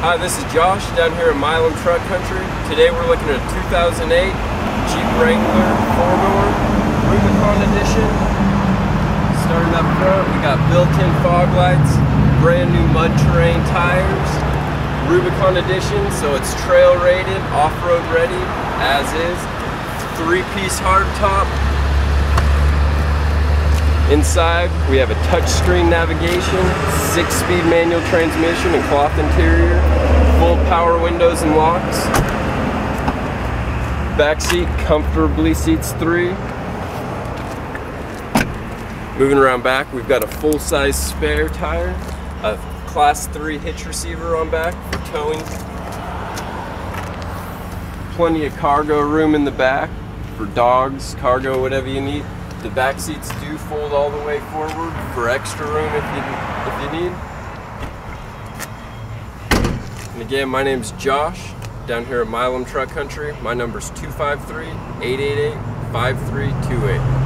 Hi, this is Josh down here in Milam Truck Country. Today we're looking at a 2008 Jeep Wrangler 4-door Rubicon edition. Starting up front, we got built-in fog lights, brand new mud terrain tires, Rubicon edition, so it's trail rated, off-road ready as is. 3-piece hardtop. Inside, we have a touchscreen navigation, 6-speed manual transmission and cloth interior, full power windows and locks. Back seat comfortably seats 3. Moving around back, we've got a full-size spare tire, a Class 3 hitch receiver on back for towing. Plenty of cargo room in the back for dogs, cargo, whatever you need. The back seats do fold all the way forward for extra room if you need. And again, my name's Josh, down here at Milam Truck Country. My number's 253-888-5328.